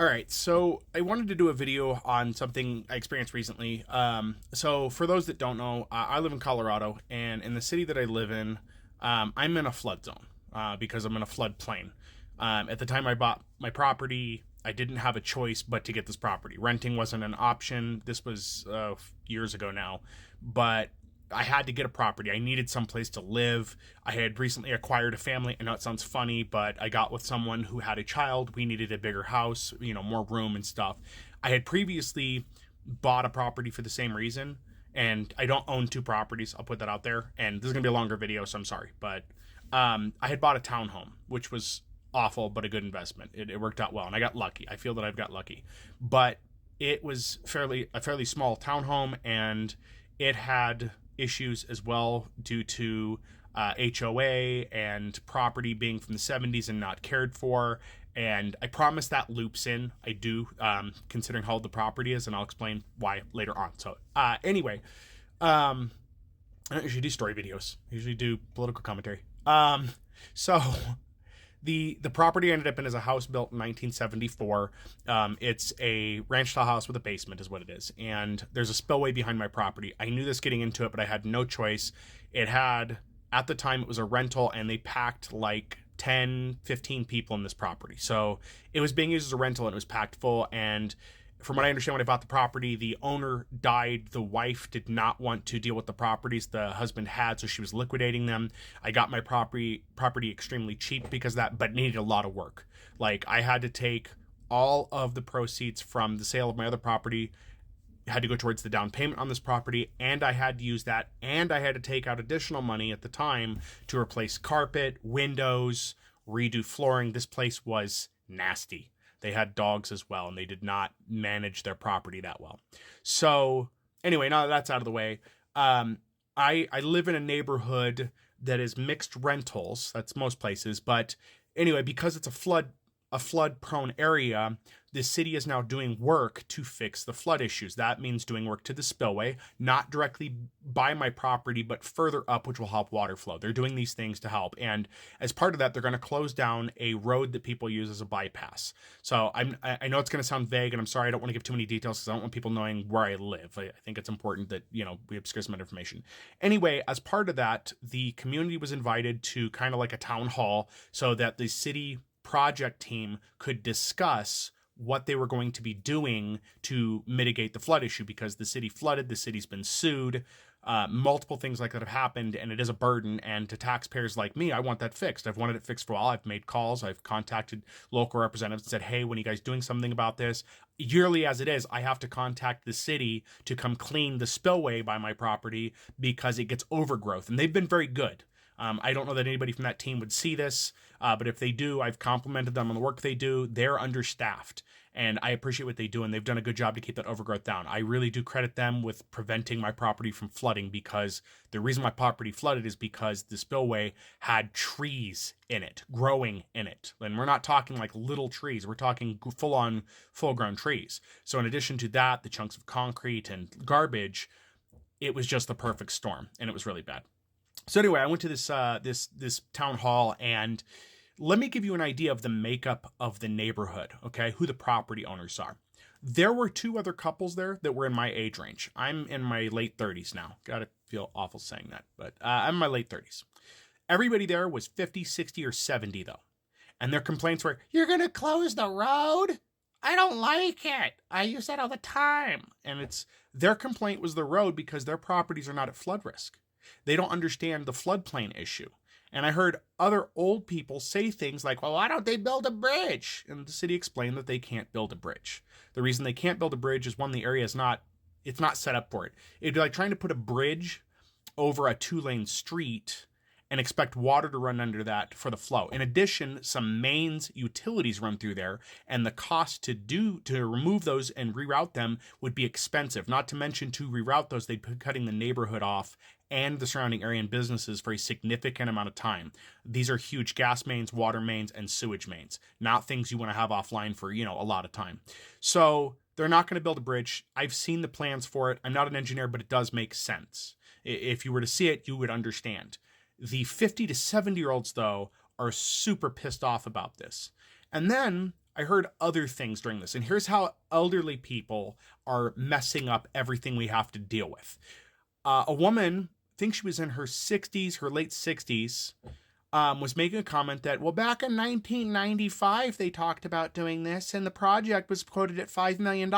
All right, so I wanted to do a video on something I experienced recently. So for those that don't know, I live in Colorado, and in the city that I live in, I'm in a flood zone because I'm in a floodplain. At the time I bought my property, I didn't have a choice but to get this property. Renting wasn't an option. This was years ago now, but I had to get a property. I needed some place to live. I had recently acquired a family. I know it sounds funny, but I got with someone who had a child. We needed a bigger house, more room and stuff. I had previously bought a property for the same reason, and I don't own two properties. I'll put that out there. And this is going to be a longer video, so I'm sorry. But I had bought a townhome, which was awful, but a good investment. It worked out well, and I got lucky. I feel that I've got lucky. But it was a fairly small townhome, and it had issues as well due to HOA and property being from the 70s and not cared for. And I promise that loops in. I do, considering how old the property is, and I'll explain why later on. So anyway, I don't usually do story videos. I usually do political commentary. So the property I ended up in is a house built in 1974. It's a ranch style house with a basement is what it is. And there's a spillway behind my property. I knew this getting into it, but I had no choice. At the time, it was a rental, and they packed like 10, 15 people in this property. So it was being used as a rental, and it was packed full. And from what I understand, when I bought the property, the owner died. The wife did not want to deal with the properties the husband had, so she was liquidating them. I got my property extremely cheap because of that, but needed a lot of work. Like, I had to take all of the proceeds from the sale of my other property, had to go towards the down payment on this property, and I had to use that, and I had to take out additional money at the time to replace carpet, windows, redo flooring. This place was nasty. They had dogs as well, and they did not manage their property that well. So anyway, now that that's out of the way, I live in a neighborhood that is mixed rentals. That's most places. But anyway, because it's a flood prone area, the city is now doing work to fix the flood issues. That means doing work to the spillway, not directly by my property, but further up, which will help water flow. They're doing these things to help. And as part of that, they're going to close down a road that people use as a bypass. So I know it's going to sound vague, and I'm sorry, I don't want to give too many details because I don't want people knowing where I live. I think it's important that, we obscure some information. Anyway, as part of that, the community was invited to kind of like a town hall so that the city project team could discuss what they were going to be doing to mitigate the flood issue, because the city flooded, the city's been sued, multiple things like that have happened, and it is a burden. And to taxpayers like me, I want that fixed. I've wanted it fixed for a while. I've made calls. I've contacted local representatives and said, hey, when are you guys doing something about this? Yearly as it is, I have to contact the city to come clean the spillway by my property because it gets overgrowth. And they've been very good. I don't know that anybody from that team would see this, but if they do, I've complimented them on the work they do. They're understaffed, and I appreciate what they do, and they've done a good job to keep that overgrowth down. I really do credit them with preventing my property from flooding, because the reason my property flooded is because the spillway had trees in it, growing in it. And we're not talking like little trees. We're talking full-grown trees. So in addition to that, the chunks of concrete and garbage, it was just the perfect storm, and it was really bad. So anyway, I went to this town hall, and let me give you an idea of the makeup of the neighborhood, okay, who the property owners are. There were two other couples there that were in my age range. I'm in my late 30s now. Gotta feel awful saying that, but I'm in my late 30s. Everybody there was 50, 60, or 70, though. And their complaints were, you're going to close the road? I don't like it. I use that all the time. And their complaint was the road because their properties are not at flood risk. They don't understand the floodplain issue. And I heard other old people say things like, well, why don't they build a bridge? And the city explained that they can't build a bridge. The reason they can't build a bridge is, one, the area is not set up for it. It'd be like trying to put a bridge over a 2-lane street and expect water to run under that for the flow. In addition, some mains utilities run through there, and the cost to remove those and reroute them would be expensive. Not to mention, to reroute those, they'd be cutting the neighborhood off and the surrounding area and businesses for a significant amount of time. These are huge gas mains, water mains, and sewage mains, not things you want to have offline for, a lot of time. So they're not going to build a bridge. I've seen the plans for it. I'm not an engineer, but it does make sense. If you were to see it, you would understand. The 50 to 70-year-olds, though, are super pissed off about this. And then I heard other things during this. And here's how elderly people are messing up everything we have to deal with. A woman, I think she was in her 60s, her late 60s, was making a comment that, well, back in 1995, they talked about doing this, and the project was quoted at $5 million.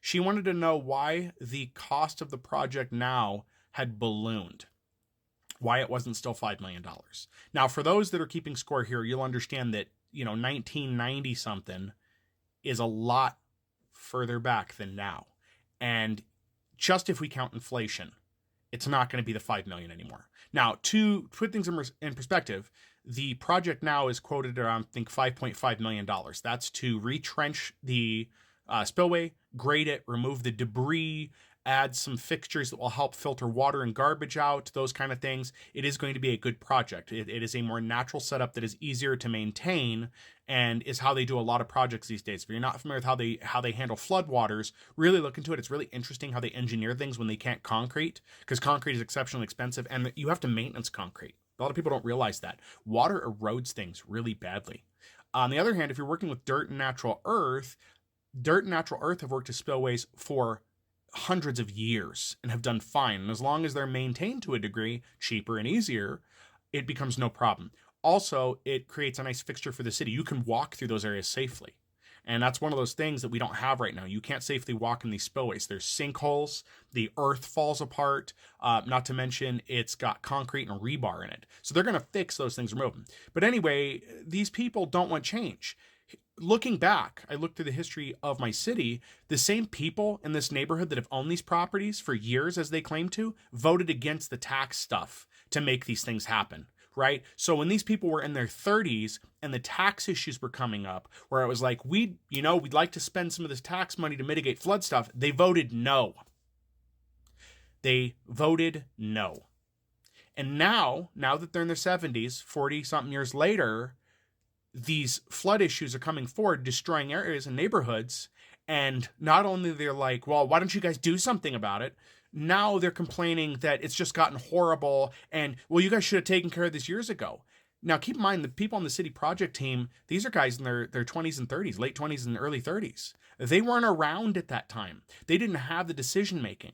She wanted to know why the cost of the project now had ballooned, why it wasn't still $5 million. Now, for those that are keeping score here, you'll understand that, 1990 something is a lot further back than now. And just if we count inflation, it's not going to be the $5 million anymore. Now, to put things in perspective, the project now is quoted around, I think, $5.5 million. That's to retrench the spillway, grade it, remove the debris, add some fixtures that will help filter water and garbage out, those kind of things. It is going to be a good project. It is a more natural setup that is easier to maintain and is how they do a lot of projects these days. If you're not familiar with how they handle floodwaters, really look into it. It's really interesting how they engineer things when they can't concrete, because concrete is exceptionally expensive and you have to maintenance concrete. A lot of people don't realize that. Water erodes things really badly. On the other hand, if you're working with dirt and natural earth have worked as spillways for hundreds of years and have done fine. And as long as they're maintained to a degree, cheaper and easier, it becomes no problem. Also, it creates a nice fixture for the city. You can walk through those areas safely. And that's one of those things that we don't have right now. You can't safely walk in these spillways. There's sinkholes, the earth falls apart, not to mention it's got concrete and rebar in it. So they're going to fix those things, remove them. But anyway, these people don't want change. Looking back, I looked through the history of my city. The same people in this neighborhood that have owned these properties for years, as they claim to, voted against the tax stuff to make these things happen, right? So when these people were in their 30s and the tax issues were coming up, where it was like, we'd like to spend some of this tax money to mitigate flood stuff, they voted no. They voted no. And now that they're in their 70s, 40-something years later, these flood issues are coming forward, destroying areas and neighborhoods. And not only they're like, well, why don't you guys do something about it? Now they're complaining that it's just gotten horrible. And, well, you guys should have taken care of this years ago. Now, keep in mind, the people on the city project team, these are guys in their 20s and 30s, late 20s and early 30s. They weren't around at that time. They didn't have the decision making.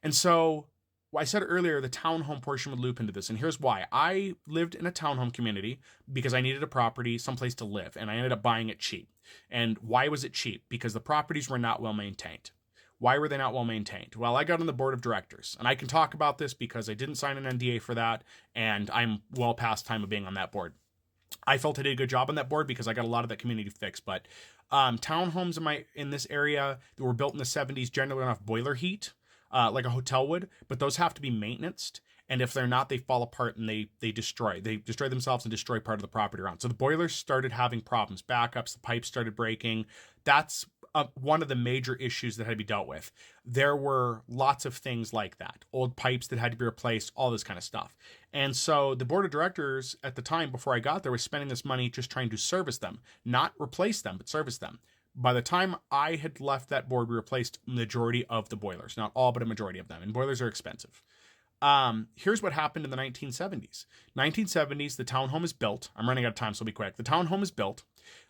And so, I said earlier, the townhome portion would loop into this, and here's why. I lived in a townhome community because I needed a property, someplace to live, and I ended up buying it cheap. And why was it cheap? Because the properties were not well maintained. Why were they not well maintained? Well, I got on the board of directors, and I can talk about this because I didn't sign an NDA for that, and I'm well past time of being on that board. I felt I did a good job on that board because I got a lot of that community fixed, but townhomes in this area that were built in the 70s generally don't have boiler heat, like a hotel would, but those have to be maintained. And if they're not, they fall apart and they destroy themselves and destroy part of the property around. So the boilers started having problems, backups, the pipes started breaking. That's one of the major issues that had to be dealt with. There were lots of things like that, old pipes that had to be replaced, all this kind of stuff. And so the board of directors at the time, before I got there, was spending this money just trying to service them, not replace them, but service them. By the time I had left that board, we replaced majority of the boilers, not all, but a majority of them. And boilers are expensive. Here's what happened in the 1970s. 1970s, the townhome is built. I'm running out of time, so I'll be quick. The townhome is built.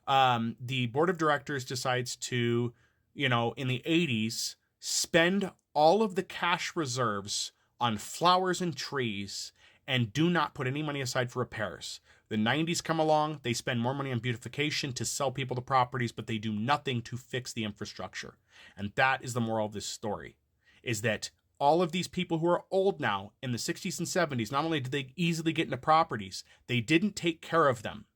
The board of directors decides to, in the 80s, spend all of the cash reserves on flowers and trees and do not put any money aside for repairs. The 90s come along, they spend more money on beautification to sell people the properties, but they do nothing to fix the infrastructure. And that is the moral of this story, is that all of these people who are old now in the 60s and 70s, not only did they easily get into properties, they didn't take care of them.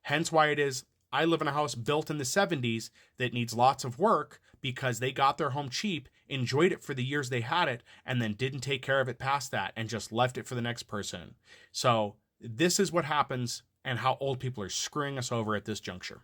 Hence why it is I live in a house built in the 70s that needs lots of work because they got their home cheap, enjoyed it for the years they had it, and then didn't take care of it past that and just left it for the next person. So this is what happens and how old people are screwing us over at this juncture.